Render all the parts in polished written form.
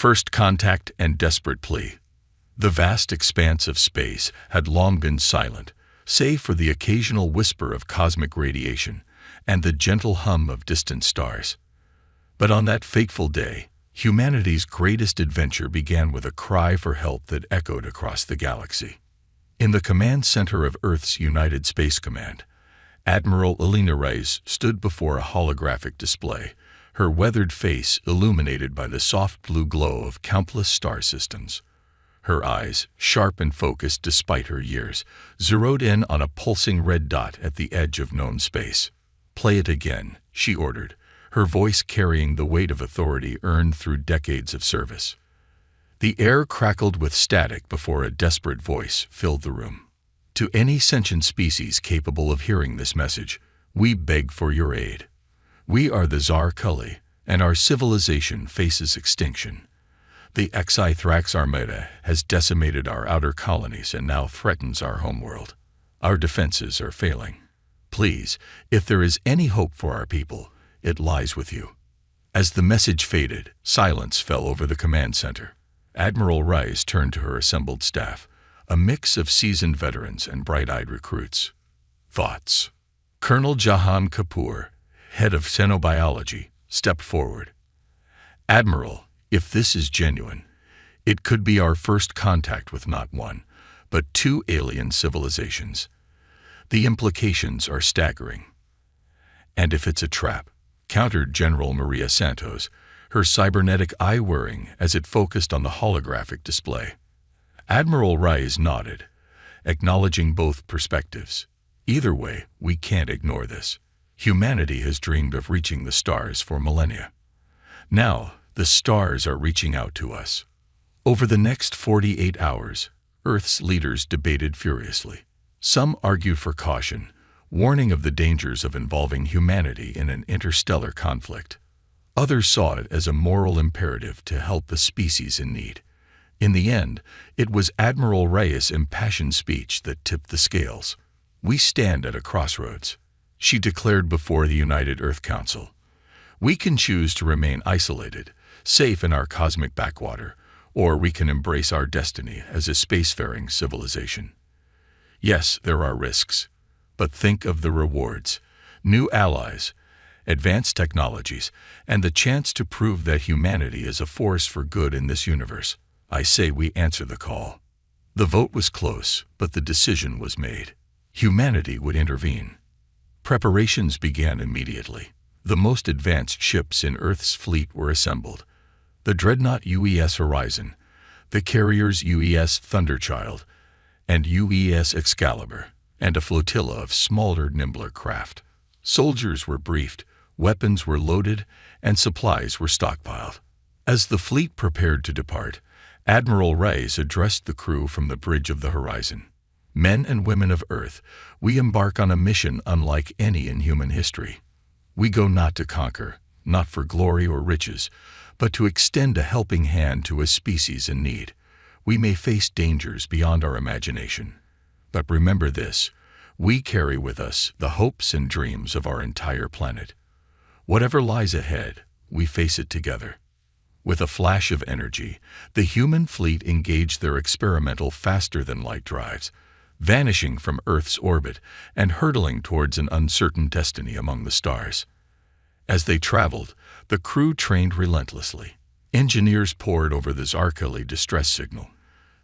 First contact and desperate plea. The vast expanse of space had long been silent, save for the occasional whisper of cosmic radiation and the gentle hum of distant stars. But on that fateful day, humanity's greatest adventure began with a cry for help that echoed across the galaxy. In the command center of Earth's United Space Command, Admiral Elena Reyes stood before a holographic display, her weathered face illuminated by the soft blue glow of countless star systems. Her eyes, sharp and focused despite her years, zeroed in on a pulsing red dot at the edge of known space. "Play it again," she ordered, her voice carrying the weight of authority earned through decades of service. The air crackled with static before a desperate voice filled the room. "To any sentient species capable of hearing this message, we beg for your aid. We are the Tsar Cully, and our civilization faces extinction. The Xithrax Armada has decimated our outer colonies and now threatens our homeworld. Our defenses are failing. Please, if there is any hope for our people, it lies with you." As the message faded, silence fell over the command center. Admiral Reyes turned to her assembled staff, a mix of seasoned veterans and bright-eyed recruits. "Thoughts?" Colonel Jahan Kapoor, head of xenobiology, stepped forward. "Admiral, if this is genuine, it could be our first contact with not one, but two alien civilizations. The implications are staggering." "And if it's a trap?" countered General Maria Santos, her cybernetic eye whirring as it focused on the holographic display. Admiral Reyes nodded, acknowledging both perspectives. "Either way, we can't ignore this. Humanity has dreamed of reaching the stars for millennia. Now, the stars are reaching out to us." Over the next 48 hours, Earth's leaders debated furiously. Some argued for caution, warning of the dangers of involving humanity in an interstellar conflict. Others saw it as a moral imperative to help the species in need. In the end, it was Admiral Reyes' impassioned speech that tipped the scales. "We stand at a crossroads," she declared before the United Earth Council. "We can choose to remain isolated, safe in our cosmic backwater, or we can embrace our destiny as a spacefaring civilization. Yes, there are risks, but think of the rewards: new allies, advanced technologies, and the chance to prove that humanity is a force for good in this universe. I say we answer the call." The vote was close, but the decision was made. Humanity would intervene. Preparations began immediately. The most advanced ships in Earth's fleet were assembled: the dreadnought UES Horizon, the carriers UES Thunderchild, and UES Excalibur, and a flotilla of smaller, nimbler craft. Soldiers were briefed, weapons were loaded, and supplies were stockpiled. As the fleet prepared to depart, Admiral Reyes addressed the crew from the bridge of the horizon. "Men and women of Earth, we embark on a mission unlike any in human history. We go not to conquer, not for glory or riches, but to extend a helping hand to a species in need. We may face dangers beyond our imagination, but remember this: we carry with us the hopes and dreams of our entire planet. Whatever lies ahead, we face it together." With a flash of energy, the human fleet engaged their experimental faster-than-light drives, vanishing from Earth's orbit and hurtling towards an uncertain destiny among the stars. As they traveled, the crew trained relentlessly. Engineers pored over the Zarkali distress signal,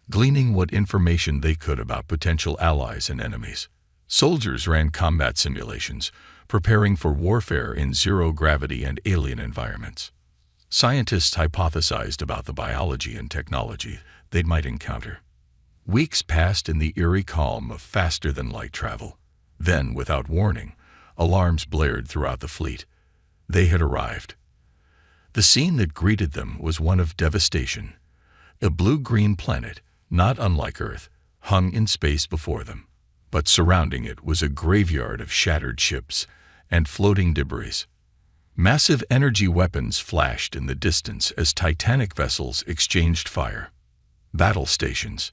gleaning what information they could about potential allies and enemies. Soldiers ran combat simulations, preparing for warfare in zero-gravity and alien environments. Scientists hypothesized about the biology and technology they might encounter. Weeks passed in the eerie calm of faster-than-light travel. Then, without warning, alarms blared throughout the fleet. They had arrived. The scene that greeted them was one of devastation. A blue-green planet, not unlike Earth, hung in space before them, but surrounding it was a graveyard of shattered ships and floating debris. Massive energy weapons flashed in the distance as titanic vessels exchanged fire. "Battle stations,"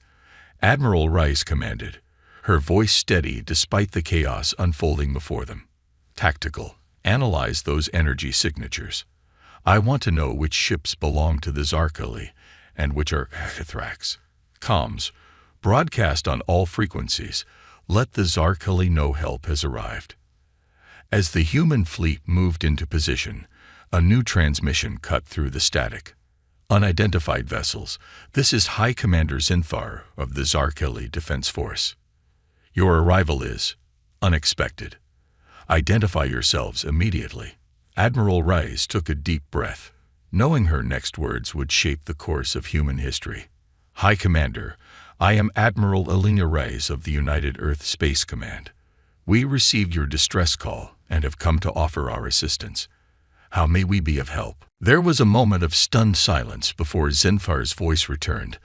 Admiral Reyes commanded, her voice steady despite the chaos unfolding before them. "Tactical, analyze those energy signatures. I want to know which ships belong to the Zarkali and which are Athrax. Comms. Broadcast on all frequencies. Let the Zarkali know help has arrived. As the human fleet moved into position, a new transmission cut through the static. Unidentified vessels. This is High Commander Zinthar of the Zarkali Defense Force. Your arrival is unexpected. Identify yourselves immediately. Admiral Rice took a deep breath, knowing her next words would shape the course of human history. High Commander, I am Admiral Alina Rice of the United Earth Space Command. We received your distress call and have come to offer our assistance. How may we be of help? There was a moment of stunned silence before Zinthar's voice returned,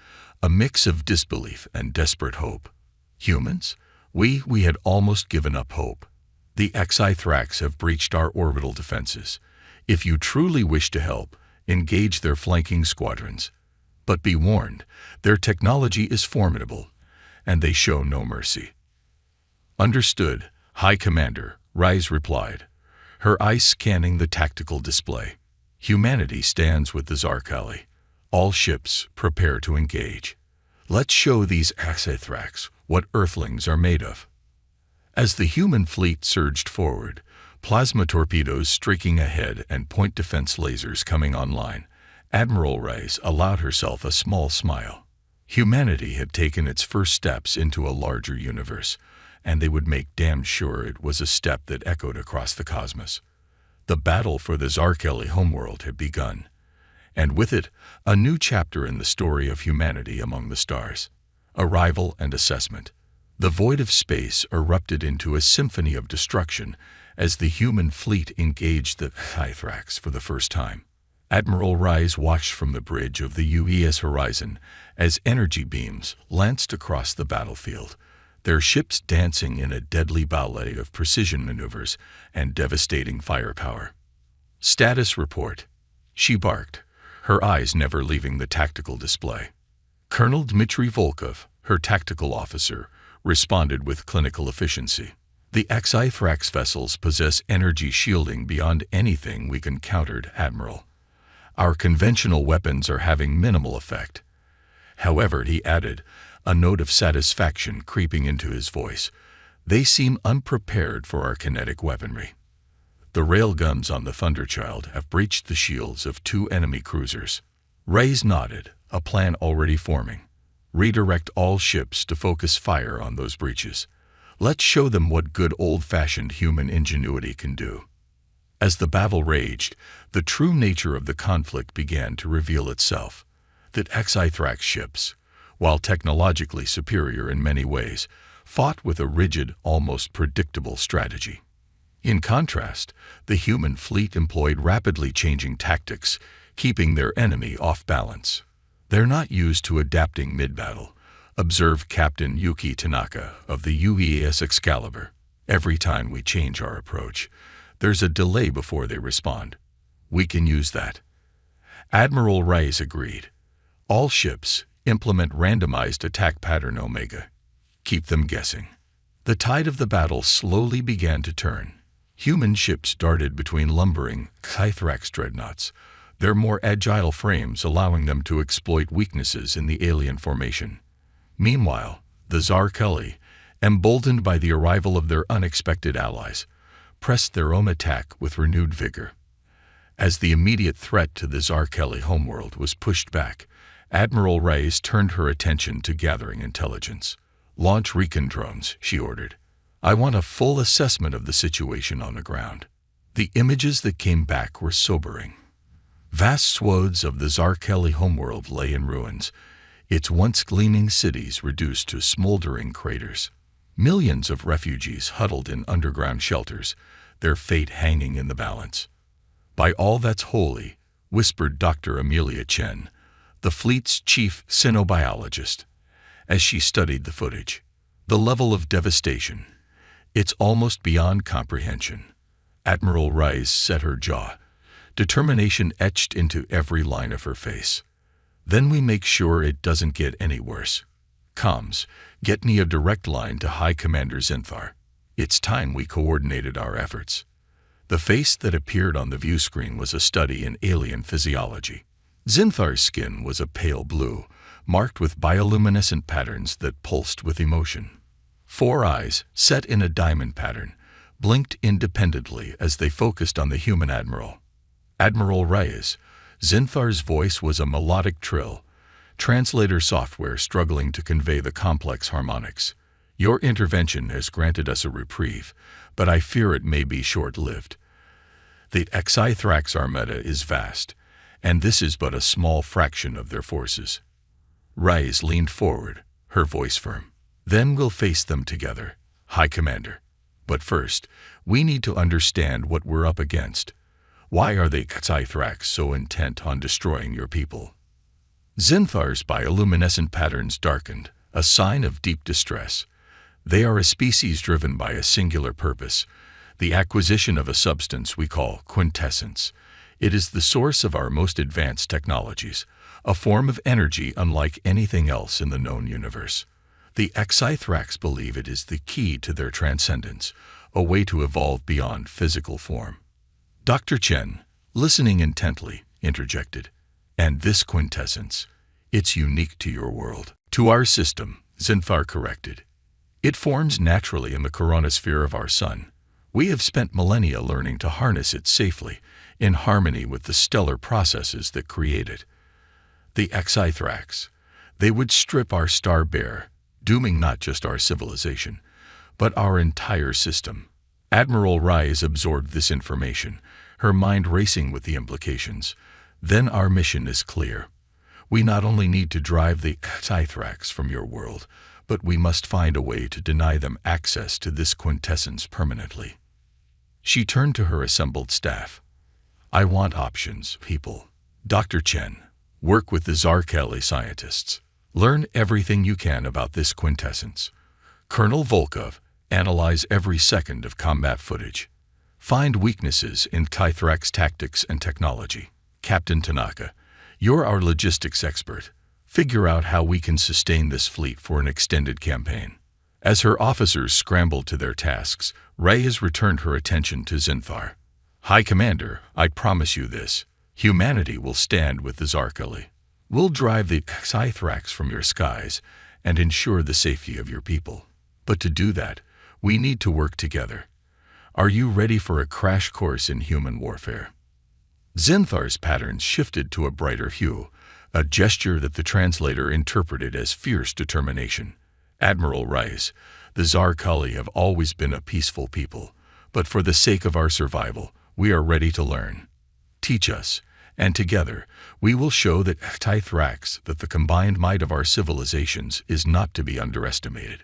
a mix of disbelief and desperate hope. Humans? We had almost given up hope. The SCiFi have breached our orbital defenses. If you truly wish to help, engage their flanking squadrons. But be warned, their technology is formidable, and they show no mercy. Understood, High Commander, Rice replied, her eyes scanning the tactical display. Humanity stands with the Zarkali. All ships prepare to engage. Let's show these SCiFi what Earthlings are made of. As the human fleet surged forward, plasma torpedoes streaking ahead and point defense lasers coming online, Admiral Rice allowed herself a small smile. Humanity had taken its first steps into a larger universe, and they would make damn sure it was a step that echoed across the cosmos. The battle for the Zarkali homeworld had begun, and with it, a new chapter in the story of humanity among the stars. Arrival and assessment. The void of space erupted into a symphony of destruction as the human fleet engaged the SCiFi for the first time. Admiral Rice watched from the bridge of the UES horizon as energy beams lanced across the battlefield, their ships dancing in a deadly ballet of precision maneuvers and devastating firepower. Status report. She barked, her eyes never leaving the tactical display. Colonel Dmitry Volkov, her tactical officer, responded with clinical efficiency. The SCiFi vessels possess energy shielding beyond anything we encountered, Admiral. Our conventional weapons are having minimal effect. However, he added, a note of satisfaction creeping into his voice, they seem unprepared for our kinetic weaponry. The railguns on the Thunderchild have breached the shields of 2 enemy cruisers. Rice nodded, a plan already forming. Redirect all ships to focus fire on those breaches. Let's show them what good old-fashioned human ingenuity can do. As the battle raged, the true nature of the conflict began to reveal itself. The SCiFi ships, while technologically superior in many ways, fought with a rigid, almost predictable strategy. In contrast, the human fleet employed rapidly changing tactics, keeping their enemy off balance. They're not used to adapting mid-battle, observed Captain Yuki Tanaka of the UES Excalibur. Every time we change our approach, there's a delay before they respond. We can use that. Admiral Rice agreed. All ships implement randomized attack pattern Omega. Keep them guessing. The tide of the battle slowly began to turn. Human ships darted between lumbering SCiFi dreadnoughts, their more agile frames allowing them to exploit weaknesses in the alien formation. Meanwhile, the Zarkali, emboldened by the arrival of their unexpected allies, pressed their own attack with renewed vigor. As the immediate threat to the Zarkali homeworld was pushed back, Admiral Rice turned her attention to gathering intelligence. Launch recon drones, she ordered. I want a full assessment of the situation on the ground. The images that came back were sobering. Vast swathes of the Zarkali homeworld lay in ruins, its once gleaming cities reduced to smoldering craters. Millions of refugees huddled in underground shelters, their fate hanging in the balance. By all that's holy, whispered Dr. Amelia Chen, the fleet's chief cynobiologist, as she studied the footage. The level of devastation, it's almost beyond comprehension. Admiral Rice set her jaw, determination etched into every line of her face. Then we make sure it doesn't get any worse. Comms, get me a direct line to High Commander Zinthar. It's time we coordinated our efforts. The face that appeared on the view screen was a study in alien physiology. Zinthar's skin was a pale blue, marked with bioluminescent patterns that pulsed with emotion. 4 eyes, set in a diamond pattern, blinked independently as they focused on the human admiral. Admiral Reyes. Zinthar's voice was a melodic trill, translator software struggling to convey the complex harmonics. Your intervention has granted us a reprieve, but I fear it may be short-lived. The SCiFi armada is vast, and this is but a small fraction of their forces. Reyes leaned forward, her voice firm. Then we'll face them together, High Commander. But first, we need to understand what we're up against. Why are the SCiFi so intent on destroying your people? Zinthar's bioluminescent patterns darkened, a sign of deep distress. They are a species driven by a singular purpose, the acquisition of a substance we call quintessence. It is the source of our most advanced technologies, a form of energy unlike anything else in the known universe. The SCiFi believe it is the key to their transcendence, a way to evolve beyond physical form. Dr. Chen, listening intently, interjected, "And this quintessence, it's unique to your world." "To our system," Zinthar corrected. "It forms naturally in the coronosphere of our sun. We have spent millennia learning to harness it safely, in harmony with the stellar processes that create it. The SCiFi, they would strip our star bare, dooming not just our civilization, but our entire system." Admiral Reyes absorbed this information, her mind racing with the implications. "Then our mission is clear. We not only need to drive the SCiFi from your world, but we must find a way to deny them access to this quintessence permanently." She turned to her assembled staff. "I want options, people. Dr. Chen, work with the Zarkeli scientists. Learn everything you can about this quintessence. Colonel Volkov, analyze every second of combat footage. Find weaknesses in SCiFi tactics and technology. Captain Tanaka, you're our logistics expert. Figure out how we can sustain this fleet for an extended campaign." As her officers scrambled to their tasks, Reyes returned her attention to Zinthar. "High Commander, I promise you this. Humanity will stand with the Zarkeli. We'll drive the SCiFi from your skies and ensure the safety of your people. But to do that, we need to work together. Are you ready for a crash course in human warfare?" Zinthar's patterns shifted to a brighter hue, a gesture that the translator interpreted as fierce determination. "Admiral Reyes, the Zarkeli have always been a peaceful people, but for the sake of our survival, we are ready to learn. Teach us, and together, we will show the SCiFi that the combined might of our civilizations is not to be underestimated."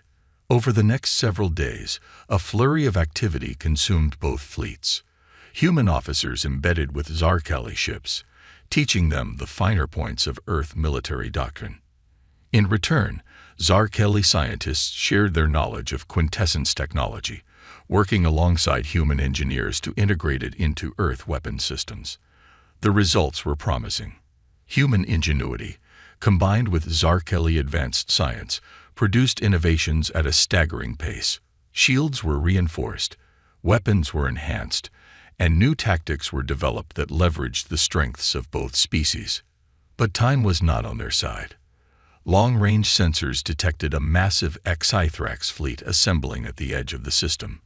Over the next several days, a flurry of activity consumed both fleets. Human officers embedded with Zarkeli ships, teaching them the finer points of Earth military doctrine. In return, Zarkeli scientists shared their knowledge of quintessence technology, working alongside human engineers to integrate it into Earth weapon systems. The results were promising. Human ingenuity, combined with Zarkeli advanced science, produced innovations at a staggering pace. Shields were reinforced, weapons were enhanced, and new tactics were developed that leveraged the strengths of both species. But time was not on their side. Long-range sensors detected a massive SCiFi fleet assembling at the edge of the system.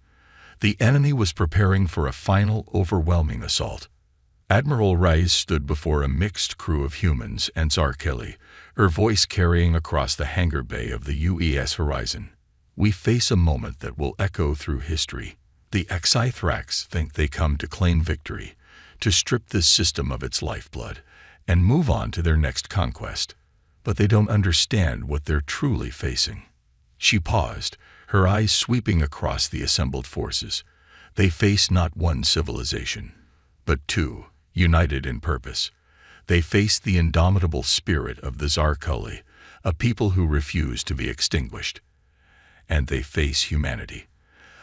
The enemy was preparing for a final, overwhelming assault. Admiral Reyes stood before a mixed crew of humans and Zarkeli, her voice carrying across the hangar bay of the UES horizon. "We face a moment that will echo through history. The SCiFi think they come to claim victory, to strip this system of its lifeblood, and move on to their next conquest. But they don't understand what they're truly facing." She paused, her eyes sweeping across the assembled forces. They face not one civilization, but two, united in purpose. They face the indomitable spirit of the Zarkeli, a people who refuse to be extinguished. And they face humanity,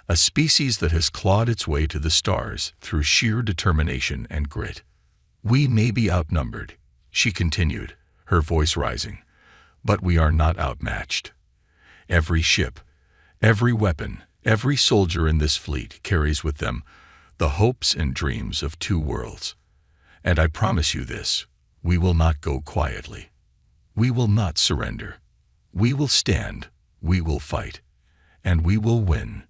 a species that has clawed its way to the stars through sheer determination and grit. "We may be outnumbered," she continued, her voice rising, "but we are not outmatched. Every ship, every weapon, every soldier in this fleet carries with them the hopes and dreams of two worlds. And I promise you this, we will not go quietly. We will not surrender. We will stand, we will fight, and we will win.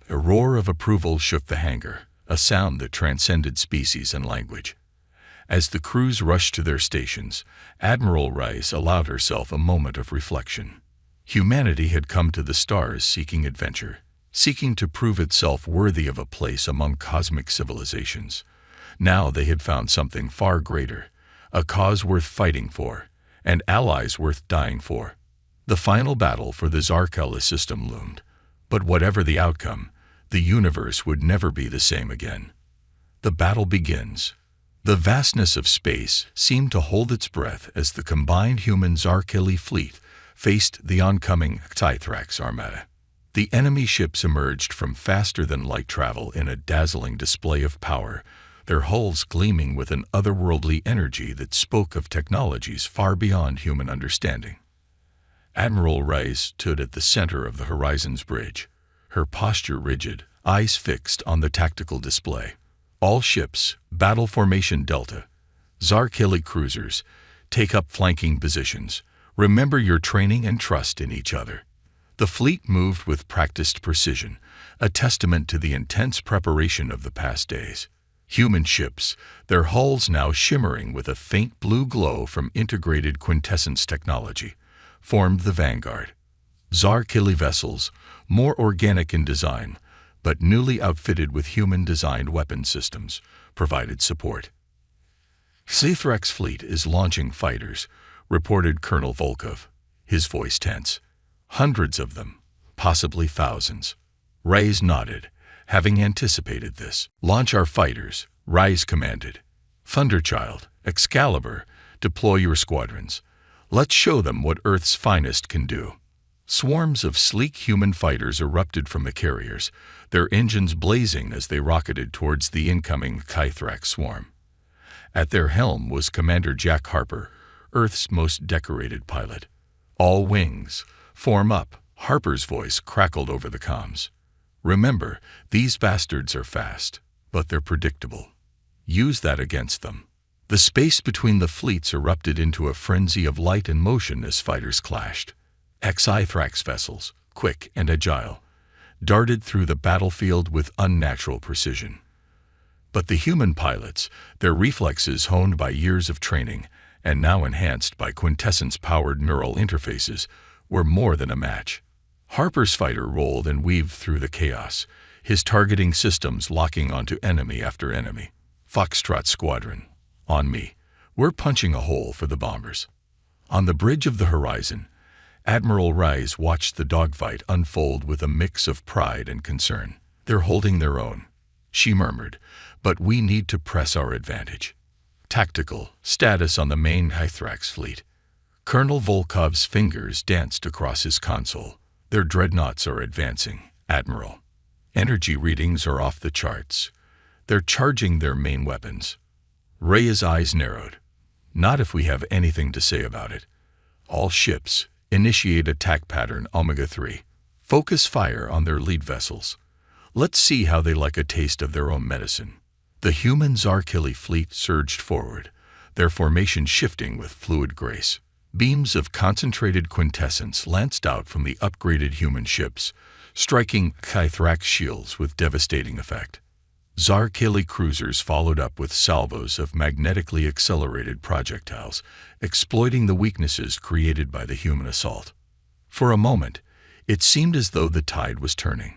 A roar of approval shook the hangar, a sound that transcended species and language. As the crews rushed to their stations, Admiral Rice allowed herself a moment of reflection. Humanity had come to the stars seeking adventure, seeking to prove itself worthy of a place among cosmic civilizations. Now they had found something far greater, a cause worth fighting for, and allies worth dying for. The final battle for the Zarkella system loomed, but whatever the outcome, the universe would never be the same again. The battle begins. The vastness of space seemed to hold its breath as the combined human Zarkella fleet faced the oncoming Scythrax armada. The enemy ships emerged from faster-than-light travel in a dazzling display of power, their hulls gleaming with an otherworldly energy that spoke of technologies far beyond human understanding. Admiral Rice stood at the center of the Horizon's bridge, her posture rigid, eyes fixed on the tactical display. All ships, Battle Formation Delta, Zarkella cruisers, take up flanking positions. Remember your training and trust in each other. The fleet moved with practiced precision, a testament to the intense preparation of the past days. Human ships, their hulls now shimmering with a faint blue glow from integrated quintessence technology, formed the vanguard. Zarkella vessels, more organic in design, but newly outfitted with human-designed weapon systems, provided support. Scythrax fleet is launching fighters, reported Colonel Volkov, his voice tense. Hundreds of them, possibly thousands. Reyes nodded, having anticipated this. Launch our fighters, Reyes commanded. Thunderchild, Excalibur, deploy your squadrons. Let's show them what Earth's finest can do. Swarms of sleek human fighters erupted from the carriers, their engines blazing as they rocketed towards the incoming Scythrax swarm. At their helm was Commander Jack Harper, Earth's most decorated pilot. All wings, form up, Harper's voice crackled over the comms. Remember, these bastards are fast, but they're predictable. Use that against them. The space between the fleets erupted into a frenzy of light and motion as fighters clashed. Scythrax vessels, quick and agile, darted through the battlefield with unnatural precision. But the human pilots, their reflexes honed by years of training and now enhanced by quintessence-powered neural interfaces, were more than a match. Harper's fighter rolled and weaved through the chaos, his targeting systems locking onto enemy after enemy. Foxtrot Squadron, on me. We're punching a hole for the bombers. On the bridge of the Horizon, Admiral Rice watched the dogfight unfold with a mix of pride and concern. They're holding their own, she murmured, but we need to press our advantage. Tactical status on the main Scythrax fleet. Colonel Volkov's fingers danced across his console. Their dreadnoughts are advancing, Admiral. Energy readings are off the charts. They're charging their main weapons. Rey's eyes narrowed. Not if we have anything to say about it. All ships, initiate attack pattern Omega-3. Focus fire on their lead vessels. Let's see how they like a taste of their own medicine. The human Zarkella fleet surged forward, their formation shifting with fluid grace. Beams of concentrated quintessence lanced out from the upgraded human ships, striking Scythrax shields with devastating effect. Zarkella cruisers followed up with salvos of magnetically accelerated projectiles, exploiting the weaknesses created by the human assault. For a moment, it seemed as though the tide was turning.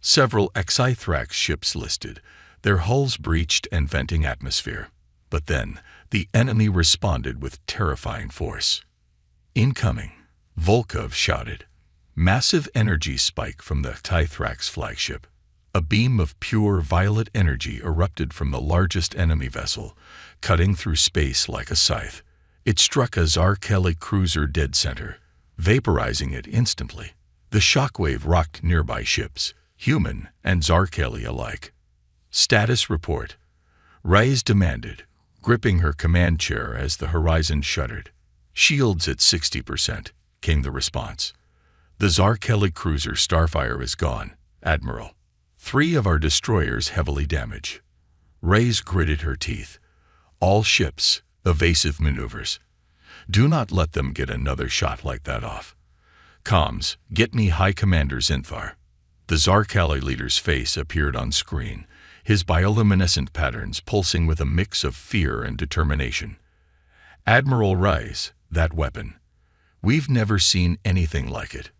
Several Scythrax ships listed, their hulls breached and venting atmosphere. But then, the enemy responded with terrifying force. Incoming, Volkov shouted. Massive energy spike from the Scythrax flagship. A beam of pure violet energy erupted from the largest enemy vessel, cutting through space like a scythe. It struck a Zarkella cruiser dead center, vaporizing it instantly. The shockwave rocked nearby ships, human and Zarkella alike. Status report, Reyes demanded, gripping her command chair as the Horizon shuddered. Shields at 60%, came the response. The Zarkella cruiser Starfire is gone, Admiral. 3 of our destroyers heavily damaged. Reyes gritted her teeth. All ships, evasive maneuvers. Do not let them get another shot like that off. Comms, get me High Commander Zinthar. The Zarkali leader's face appeared on screen, his bioluminescent patterns pulsing with a mix of fear and determination. Admiral Reyes, that weapon. We've never seen anything like it.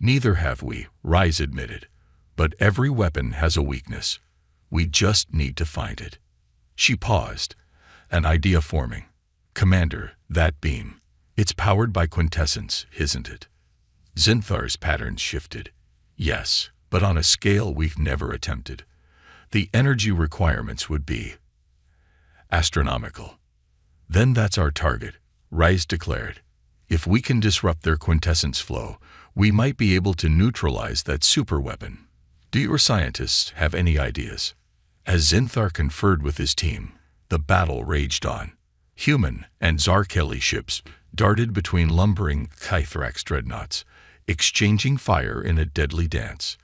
Neither have we, Reyes admitted. But every weapon has a weakness. We just need to find it. She paused, an idea forming. Commander, that beam. It's powered by quintessence, isn't it? Zinthar's patterns shifted. Yes, but on a scale we've never attempted. The energy requirements would be astronomical. Then that's our target, Reyes declared. If we can disrupt their quintessence flow, we might be able to neutralize that superweapon. Do your scientists have any ideas? As Zinthar conferred with his team, the battle raged on. Human and Zarkeli ships darted between lumbering Kythrax dreadnoughts, exchanging fire in a deadly dance.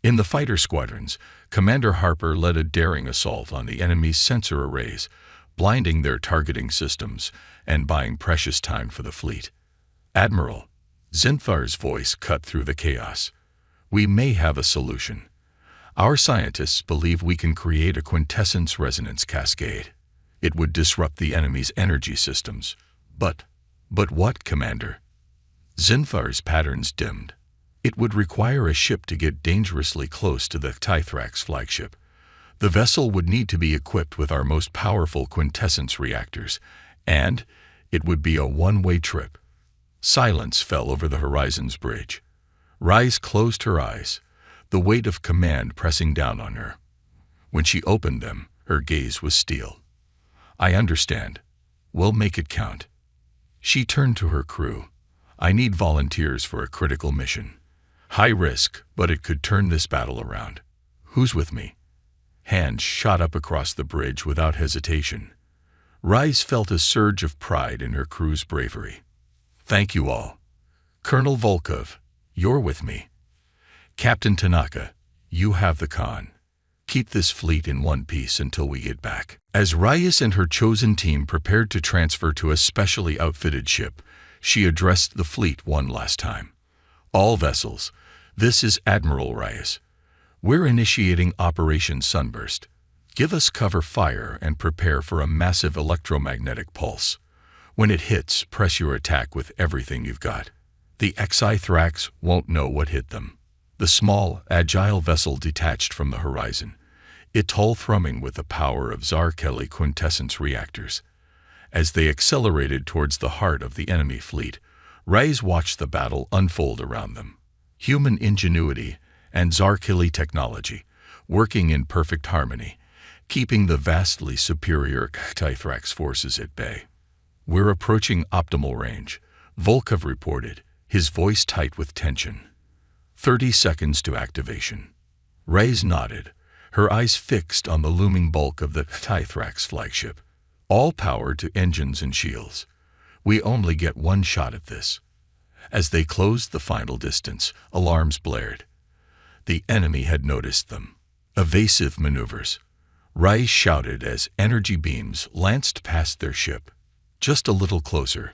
In the fighter squadrons, Commander Harper led a daring assault on the enemy's sensor arrays, blinding their targeting systems and buying precious time for the fleet. Admiral, Zinthar's voice cut through the chaos. We may have a solution. Our scientists believe we can create a quintessence resonance cascade. It would disrupt the enemy's energy systems. But what, Commander? Zinthar's patterns dimmed. It would require a ship to get dangerously close to the Kythrax flagship. The vessel would need to be equipped with our most powerful quintessence reactors, and it would be a one-way trip. Silence fell over the horizon's bridge. Reyes closed her eyes, the weight of command pressing down on her. When she opened them, her gaze was steel. I understand. We'll make it count. She turned to her crew. I need volunteers for a critical mission. High risk, but it could turn this battle around. Who's with me? Hands shot up across the bridge without hesitation. Reyes felt a surge of pride in her crew's bravery. Thank you all. Colonel Volkov, you're with me. Captain Tanaka, you have the con. Keep this fleet in one piece until we get back. As Reyes and her chosen team prepared to transfer to a specially outfitted ship, she addressed the fleet one last time. All vessels, this is Admiral Reyes. We're initiating Operation Sunburst. Give us cover fire and prepare for a massive electromagnetic pulse. When it hits, press your attack with everything you've got. The Kythrax won't know what hit them. The small, agile vessel detached from the horizon, its hull thrumming with the power of Zarkeli quintessence reactors. As they accelerated towards the heart of the enemy fleet, Reyes watched the battle unfold around them. Human ingenuity and Zarkeli technology, working in perfect harmony, keeping the vastly superior Kythrax forces at bay. We're approaching optimal range, Volkov reported, his voice tight with tension. 30 seconds to activation. Reyes nodded, her eyes fixed on the looming bulk of the Kythrax flagship. All power to engines and shields. We only get one shot at this. As they closed the final distance, alarms blared. The enemy had noticed them. Evasive maneuvers. Reyes shouted as energy beams lanced past their ship. Just a little closer.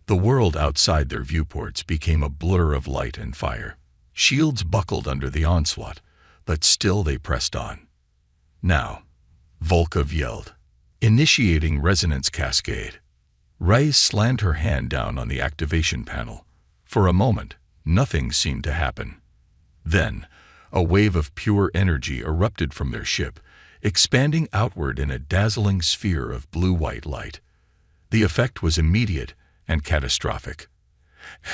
The world outside their viewports became a blur of light and fire. Shields buckled under the onslaught, but still they pressed on. Now, Volkov yelled, initiating resonance cascade. Reyes slammed her hand down on the activation panel. For a moment, nothing seemed to happen. Then, a wave of pure energy erupted from their ship, expanding outward in a dazzling sphere of blue-white light. The effect was immediate and catastrophic.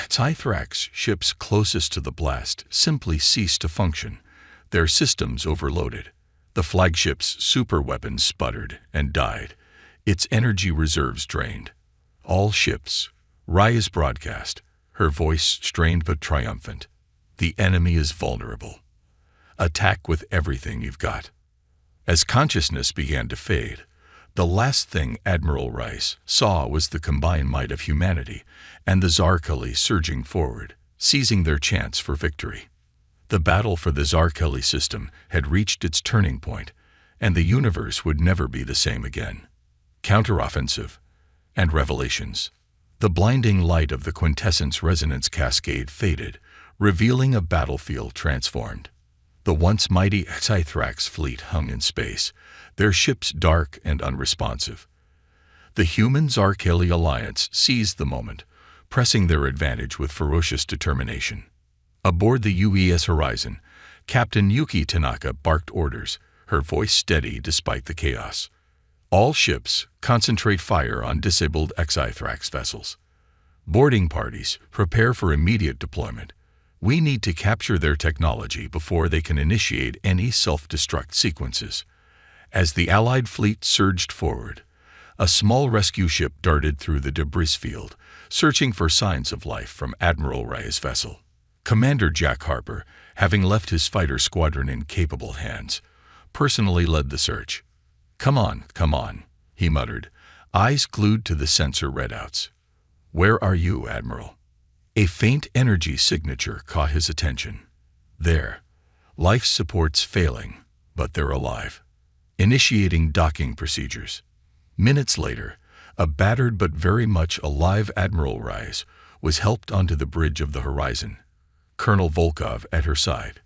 Kythrax ships closest to the blast simply ceased to function, their systems overloaded. The flagship's superweapons sputtered and died, its energy reserves drained. All ships, Reyes broadcast, her voice strained but triumphant. The enemy is vulnerable. Attack with everything you've got. As consciousness began to fade, the last thing Admiral Reyes saw was the combined might of humanity and the Zarkeli surging forward, seizing their chance for victory. The battle for the Zarkeli system had reached its turning point, and the universe would never be the same again. Counteroffensive and revelations. The blinding light of the quintessence resonance cascade faded, revealing a battlefield transformed. The once mighty SCiFi fleet hung in space, their ships dark and unresponsive. The human Zarkeli alliance seized the moment, pressing their advantage with ferocious determination. Aboard the UES Horizon, Captain Yuki Tanaka barked orders, her voice steady despite the chaos. All ships concentrate fire on disabled SCiFi vessels. Boarding parties prepare for immediate deployment. We need to capture their technology before they can initiate any self-destruct sequences. As the Allied fleet surged forward, a small rescue ship darted through the debris field, searching for signs of life from Admiral Ray's vessel. Commander Jack Harper, having left his fighter squadron in capable hands, personally led the search. Come on," he muttered, eyes glued to the sensor readouts. "Where are you, Admiral?" A faint energy signature caught his attention. There. Life support's failing, but they're alive. Initiating docking procedures. Minutes later, a battered but very much alive Admiral Rise was helped onto the bridge of the Horizon, Colonel Volkov at her side.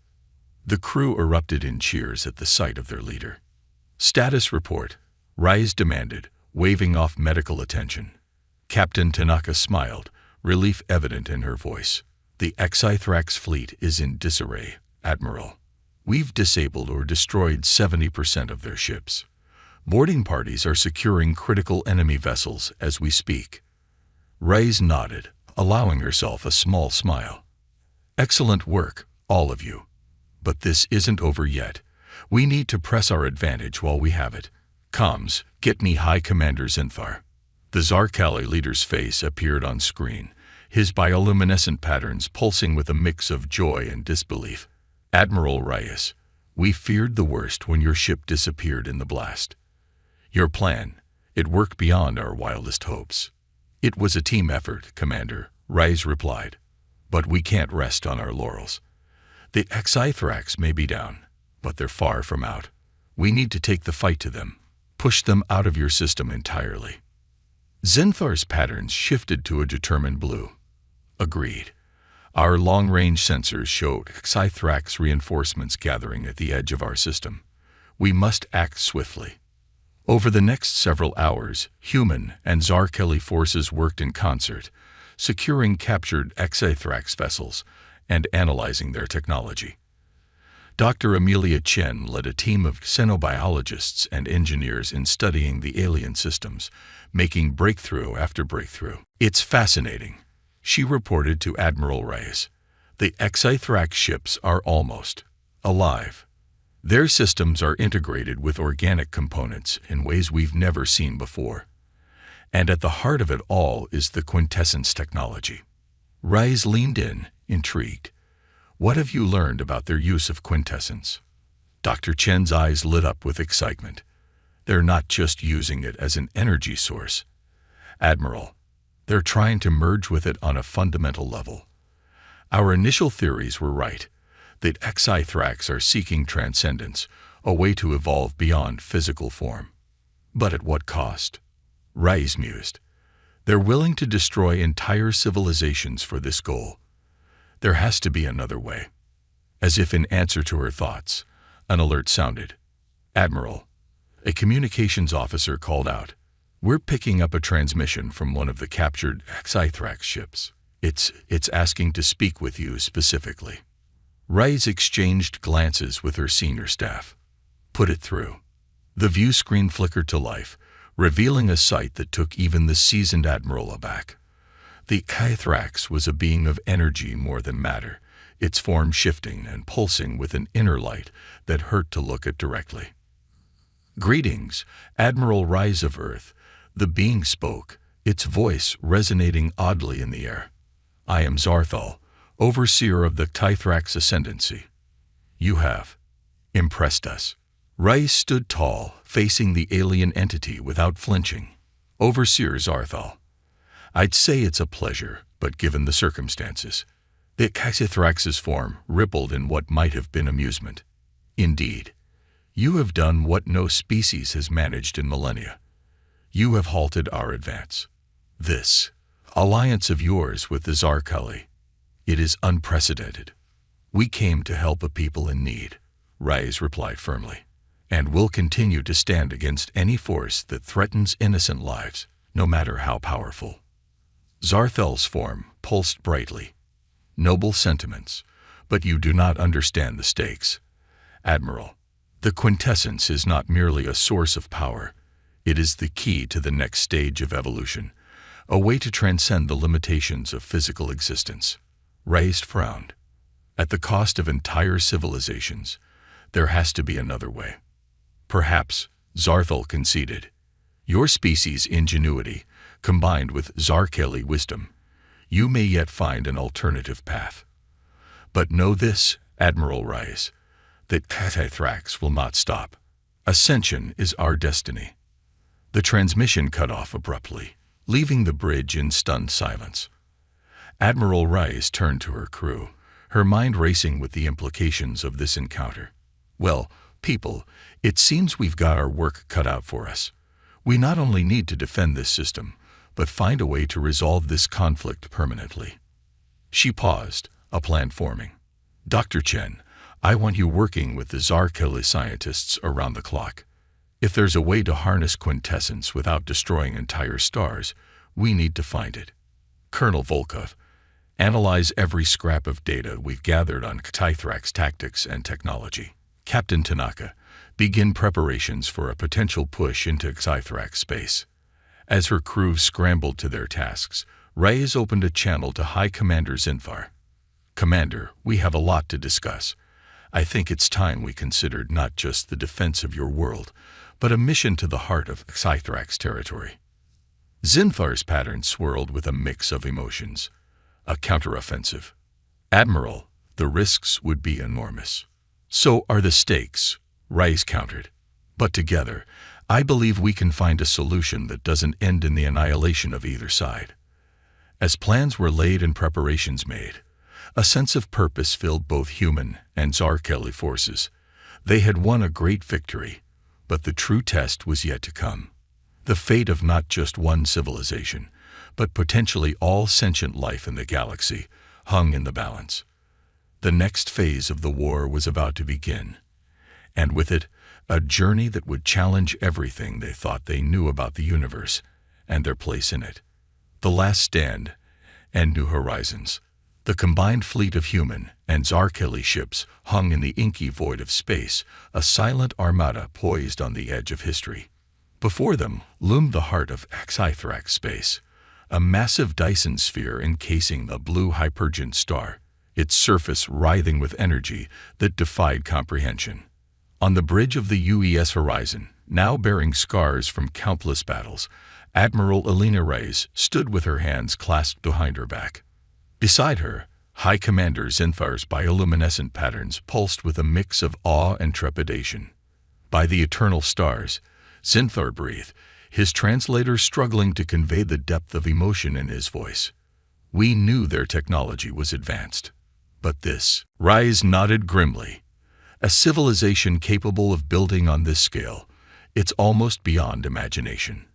The crew erupted in cheers at the sight of their leader. "Status report," Rise demanded, waving off medical attention. Captain Tanaka smiled, relief evident in her voice. "The SCiFi fleet is in disarray, Admiral. We've disabled or destroyed 70% of their ships. Boarding parties are securing critical enemy vessels as we speak." Rise nodded, allowing herself a small smile. "Excellent work, all of you. But this isn't over yet. We need to press our advantage while we have it. Comms, get me High Commander Zinthar." The Zarkeli leader's face appeared on screen, his bioluminescent patterns pulsing with a mix of joy and disbelief. "Admiral Reyes, we feared the worst when your ship disappeared in the blast. Your plan, it worked beyond our wildest hopes." "It was a team effort, Commander," Reyes replied. "But we can't rest on our laurels. The SCiFi may be down, but they're far from out. We need to take the fight to them, push them out of your system entirely." Zinthar's patterns shifted to a determined blue. "Agreed. Our long-range sensors showed SCiFi reinforcements gathering at the edge of our system. We must act swiftly." Over the next several hours, human and Zarkeli forces worked in concert, securing captured SCiFi vessels and analyzing their technology. Dr. Amelia Chen led a team of xenobiologists and engineers in studying the alien systems, making breakthrough after breakthrough. "It's fascinating," she reported to Admiral Reyes. "The SCiFi ships are almost alive. Their systems are integrated with organic components in ways we've never seen before. And at the heart of it all is the quintessence technology." Reyes leaned in, intrigued. "What have you learned about their use of quintessence?" Dr. Chen's eyes lit up with excitement. "They're not just using it as an energy source, Admiral. They're trying to merge with it on a fundamental level. Our initial theories were right. The SCiFi are seeking transcendence, a way to evolve beyond physical form. But at what cost?" Reyes mused. "They're willing to destroy entire civilizations for this goal. There has to be another way." As if in answer to her thoughts, an alert sounded. "Admiral," a communications officer called out, "we're picking up a transmission from one of the captured SCiFi ships. It's asking to speak with you specifically." Reyes exchanged glances with her senior staff. "Put it through." The view screen flickered to life, revealing a sight that took even the seasoned Admiral aback. The SCiFi was a being of energy more than matter, its form shifting and pulsing with an inner light that hurt to look at directly. "Greetings, Admiral Rise of Earth," the being spoke, its voice resonating oddly in the air. "I am Zarthal, overseer of the SCiFi Ascendancy. You have impressed us." Rise stood tall, facing the alien entity without flinching. "Overseer Zarthal, I'd say it's a pleasure, but given the circumstances, The Scythrax's form rippled in what might have been amusement. Indeed, you have done what no species has managed in millennia. You have halted our advance. This alliance of yours with the Zarkali, it is unprecedented. We came to help a people in need, Rais replied firmly, and will continue to stand against any force that threatens innocent lives, no matter how powerful. Zarthel's form pulsed brightly. Noble sentiments, but you do not understand the stakes. Admiral, the quintessence is not merely a source of power. It is the key to the next stage of evolution, a way to transcend the limitations of physical existence. Rais frowned. At the cost of entire civilizations, there has to be another way. Perhaps, Zarthel conceded. Your species' ingenuity, combined with Zarkeli wisdom, you may yet find an alternative path. But know this, Admiral Rais, that Scythrax will not stop. Ascension is our destiny. The transmission cut off abruptly, leaving the bridge in stunned silence. Admiral Rais turned to her crew, her mind racing with the implications of this encounter. Well, people, it seems we've got our work cut out for us. We not only need to defend this system, but find a way to resolve this conflict permanently. She paused, a plan forming. Dr. Chen, I want you working with the Zarkeli scientists around the clock. If there's a way to harness quintessence without destroying entire stars, we need to find it. Colonel Volkov, analyze every scrap of data we've gathered on Scythrax tactics and technology. Captain Tanaka, begin preparations for a potential push into Scythrax space. As her crew scrambled to their tasks, Rais opened a channel to High Commander Zinfar. Commander, we have a lot to discuss. I think it's time we considered not just the defense of your world, but a mission to the heart of Scythrax territory. Zinfar's pattern swirled with a mix of emotions. A counteroffensive. Admiral, the risks would be enormous. So are the stakes, Rais countered. But together, I believe we can find a solution that doesn't end in the annihilation of either side. As plans were laid and preparations made, a sense of purpose filled both human and Zarkeli forces. They had won a great victory, but the true test was yet to come. The fate of not just one civilization, but potentially all sentient life in the galaxy, hung in the balance. The next phase of the war was about to begin, and with it, a journey that would challenge everything they thought they knew about the universe and their place in it. The Last Stand and New Horizons. The combined fleet of human and Zarkeli ships hung in the inky void of space, a silent armada poised on the edge of history. Before them loomed the heart of Scythrax space, a massive Dyson sphere encasing a blue Hypergent star, its surface writhing with energy that defied comprehension. On the bridge of the UES horizon, now bearing scars from countless battles, Admiral Elena Rais stood with her hands clasped behind her back. Beside her, High Commander Zinfar's bioluminescent patterns pulsed with a mix of awe and trepidation. By the eternal stars, Zinfar breathed, his translator struggling to convey the depth of emotion in his voice. We knew their technology was advanced. But this, Rais nodded grimly. A civilization capable of building on this scale, it's almost beyond imagination.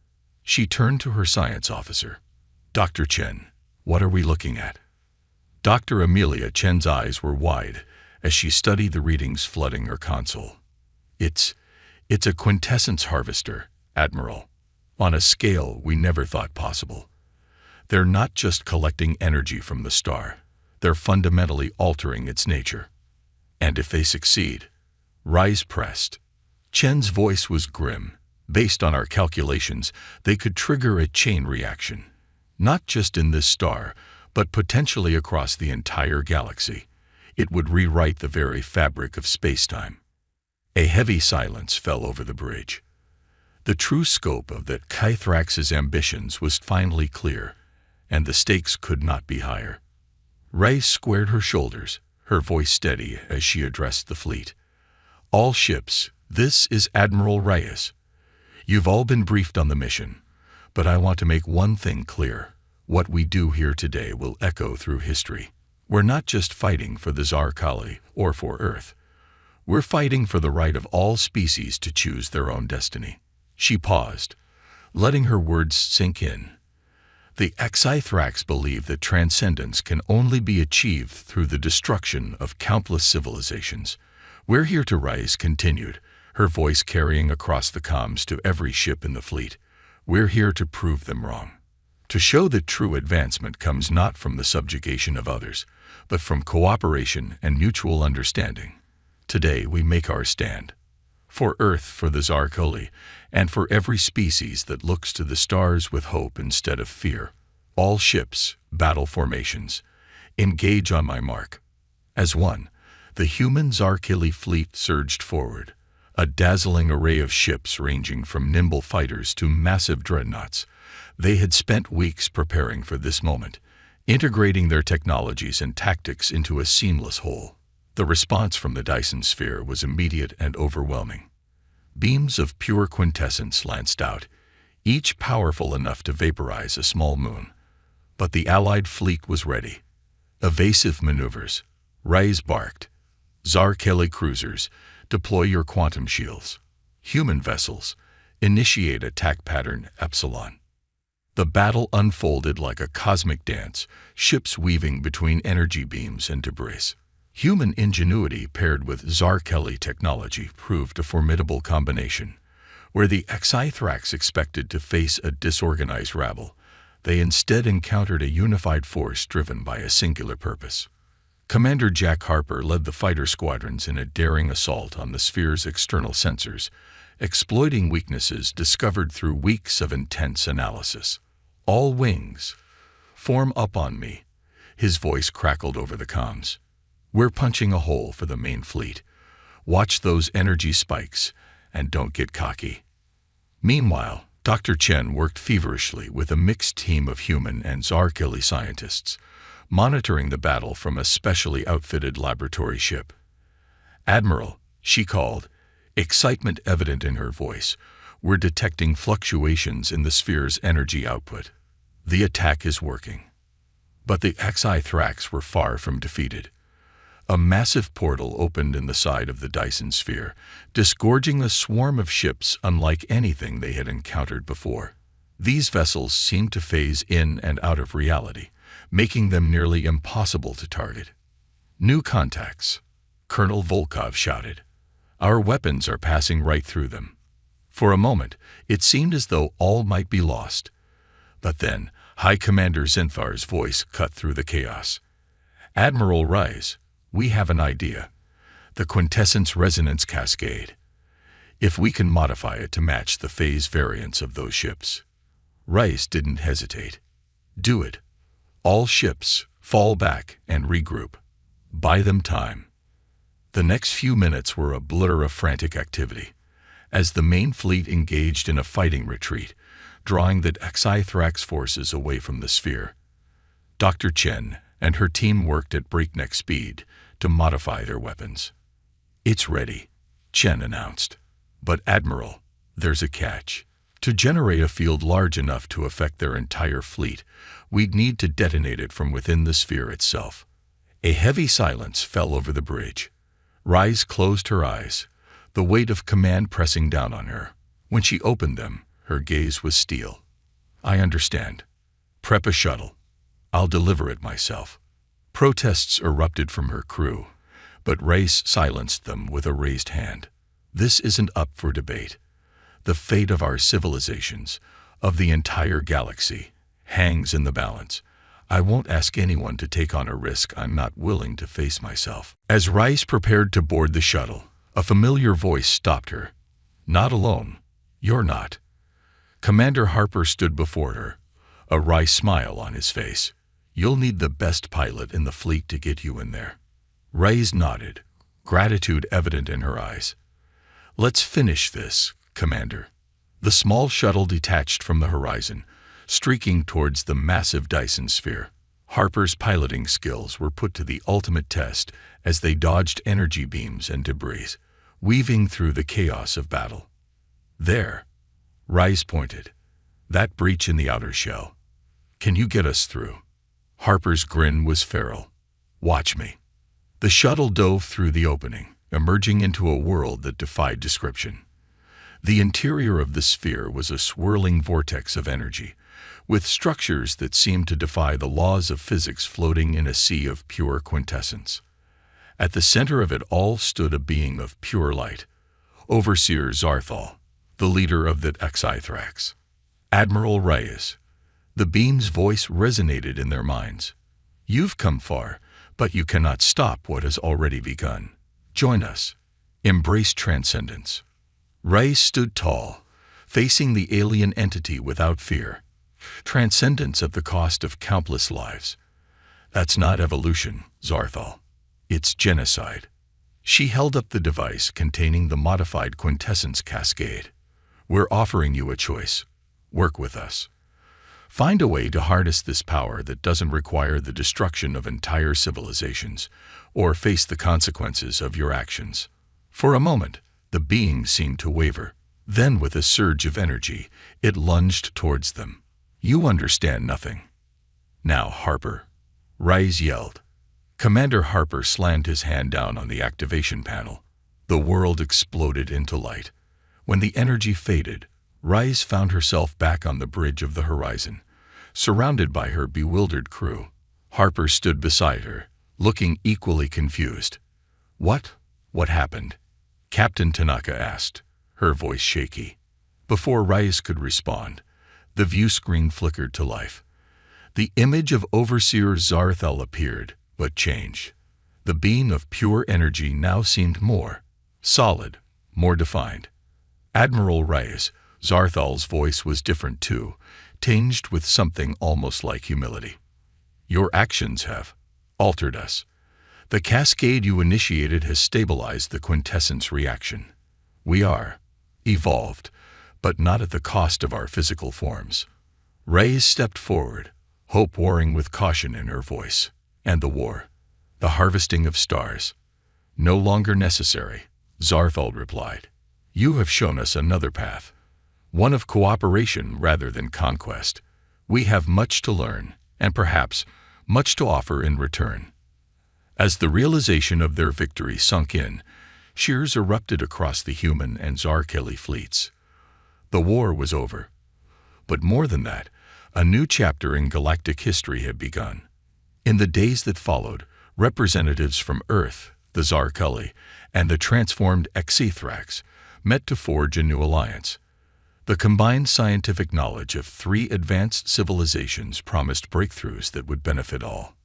She turned to her science officer. Dr. Chen, what are we looking at? Dr. Amelia Chen's eyes were wide as she studied the readings flooding her console. It's a quintessence harvester, Admiral, on a scale we never thought possible. They're not just collecting energy from the star, they're fundamentally altering its nature. And if they succeed, Rais pressed. Chen's voice was grim. Based on our calculations, they could trigger a chain reaction, not just in this star, but potentially across the entire galaxy. It would rewrite the very fabric of spacetime. A heavy silence fell over the bridge. The true scope of the Scythrax's ambitions was finally clear, and the stakes could not be higher. Rais squared her shoulders, her voice steady as she addressed the fleet. All ships, this is Admiral Rais. You've all been briefed on the mission, but I want to make one thing clear. What we do here today will echo through history. We're not just fighting for the Zarkali or for Earth. We're fighting for the right of all species to choose their own destiny." She paused, letting her words sink in. The HFY believe that transcendence can only be achieved through the destruction of countless civilizations. "We're here to rise," continued, her voice carrying across the comms to every ship in the fleet. "We're here to prove them wrong. To show that true advancement comes not from the subjugation of others, but from cooperation and mutual understanding. Today we make our stand. For Earth, for the Zarkali, and for every species that looks to the stars with hope instead of fear. All ships, battle formations, engage on my mark." As one, the human Zarkali fleet surged forward, a dazzling array of ships ranging from nimble fighters to massive dreadnoughts. They had spent weeks preparing for this moment, integrating their technologies and tactics into a seamless whole. The response from the Dyson sphere was immediate and overwhelming. Beams of pure quintessence lanced out, each powerful enough to vaporize a small moon. But the Allied fleet was ready. Evasive maneuvers, Rise barked. "Zarkali cruisers, deploy your quantum shields. Human vessels, initiate attack pattern Epsilon." The battle unfolded like a cosmic dance, ships weaving between energy beams and debris. Human ingenuity paired with Zarkali technology proved a formidable combination. Where the SCiFi expected to face a disorganized rabble, they instead encountered a unified force driven by a singular purpose. Commander Jack Harper led the fighter squadrons in a daring assault on the sphere's external sensors, exploiting weaknesses discovered through weeks of intense analysis. "All wings, form up on me," his voice crackled over the comms. "We're punching a hole for the main fleet. Watch those energy spikes, and don't get cocky." Meanwhile, Dr. Chen worked feverishly with a mixed team of human and Zarkali scientists, monitoring the battle from a specially outfitted laboratory ship. "Admiral," she called, excitement evident in her voice, "we're detecting fluctuations in the sphere's energy output. The attack is working." But the SCiFi were far from defeated. A massive portal opened in the side of the Dyson sphere, disgorging a swarm of ships unlike anything they had encountered before. These vessels seemed to phase in and out of reality, making them nearly impossible to target. "New contacts," Colonel Volkov shouted. "Our weapons are passing right through them." For a moment, it seemed as though all might be lost. But then, High Commander Zinthar's voice cut through the chaos. "Admiral Rise, we have an idea. The quintessence resonance cascade. If we can modify it to match the phase variance of those ships." Rice didn't hesitate. "Do it. All ships, fall back and regroup. Buy them time." The next few minutes were a blur of frantic activity, as the main fleet engaged in a fighting retreat, drawing the SCiFi forces away from the sphere. Dr. Chen and her team worked at breakneck speed to modify their weapons. "It's ready," Chen announced. "But Admiral, there's a catch. To generate a field large enough to affect their entire fleet, we'd need to detonate it from within the sphere itself." A heavy silence fell over the bridge. Rise closed her eyes, the weight of command pressing down on her. When she opened them, her gaze was steel. "I understand. Prep a shuttle. I'll deliver it myself." Protests erupted from her crew, but Rice silenced them with a raised hand. "This isn't up for debate. The fate of our civilizations, of the entire galaxy, hangs in the balance. I won't ask anyone to take on a risk I'm not willing to face myself." As Rice prepared to board the shuttle, a familiar voice stopped her. "Not alone. You're not." Commander Harper stood before her, a wry smile on his face. "You'll need the best pilot in the fleet to get you in there." Rice nodded, gratitude evident in her eyes. "Let's finish this, Commander." The small shuttle detached from the horizon, streaking towards the massive Dyson sphere. Harper's piloting skills were put to the ultimate test as they dodged energy beams and debris, weaving through the chaos of battle. "There," Rice pointed. "That breach in the outer shell. Can you get us through?" Harper's grin was feral. Watch me." The shuttle dove through the opening, emerging into a world that defied description. The interior of the sphere was a swirling vortex of energy, with structures that seemed to defy the laws of physics floating in a sea of pure quintessence. At the center of it all stood a being of pure light, Overseer Zarthal, the leader of the SCiFi. Admiral Reyes. The being's voice resonated in their minds. "You've come far, but you cannot stop what has already begun. Join us. Embrace transcendence." Reyes stood tall, facing the alien entity without fear. Transcendence at the cost of countless lives. "That's not evolution, Zarthal. It's genocide." She held up the device containing the modified quintessence cascade. "We're offering you a choice. Work with us. Find a way to harness this power that doesn't require the destruction of entire civilizations, or face the consequences of your actions." For a moment, the being seemed to waver. Then, with a surge of energy, it lunged towards them. "You understand nothing." "Now, Harper," Reyes yelled. Commander Harper slammed his hand down on the activation panel. The world exploded into light. When the energy faded, Reyes found herself back on the bridge of the horizon, surrounded by her bewildered crew. Harper stood beside her, looking equally confused. What happened?" Captain Tanaka asked, her voice shaky. Before Reyes could respond, the view screen flickered to life. The image of Overseer Zarthal appeared, but changed. The being of pure energy now seemed more solid, more defined. "Admiral Reyes," Zarthal's voice was different too, tinged with something almost like humility. "Your actions have altered us. The cascade you initiated has stabilized the quintessence reaction. We are evolved, but not at the cost of our physical forms." Reyes stepped forward, hope warring with caution in her voice. "And the war, the harvesting of stars, no longer necessary," Zarthal replied. "You have shown us another path, one of cooperation rather than conquest. We have much to learn, and perhaps much to offer in return." As the realization of their victory sunk in, cheers erupted across the human and Zarkeli fleets. The war was over. But more than that, a new chapter in galactic history had begun. In the days that followed, representatives from Earth, the Zarkeli, and the transformed SCiFi met to forge a new alliance. The combined scientific knowledge of three advanced civilizations promised breakthroughs that would benefit all.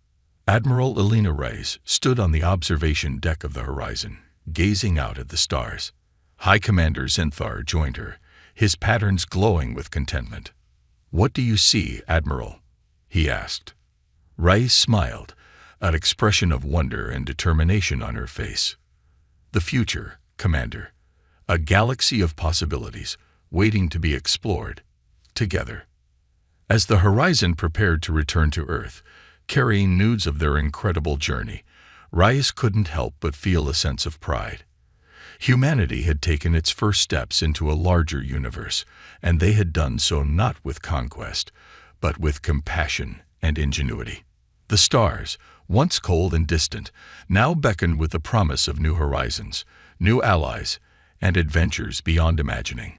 Admiral Elena Reyes stood on the observation deck of the horizon, gazing out at the stars. High Commander Zenthar joined her, his patterns glowing with contentment. "What do you see, Admiral?" he asked. Reyes smiled, an expression of wonder and determination on her face. "The future, Commander. A galaxy of possibilities, waiting to be explored, together." As the horizon prepared to return to Earth, carrying news of their incredible journey, Reyes couldn't help but feel a sense of pride. Humanity had taken its first steps into a larger universe, and they had done so not with conquest, but with compassion and ingenuity. The stars, once cold and distant, now beckoned with the promise of new horizons, new allies, and adventures beyond imagining.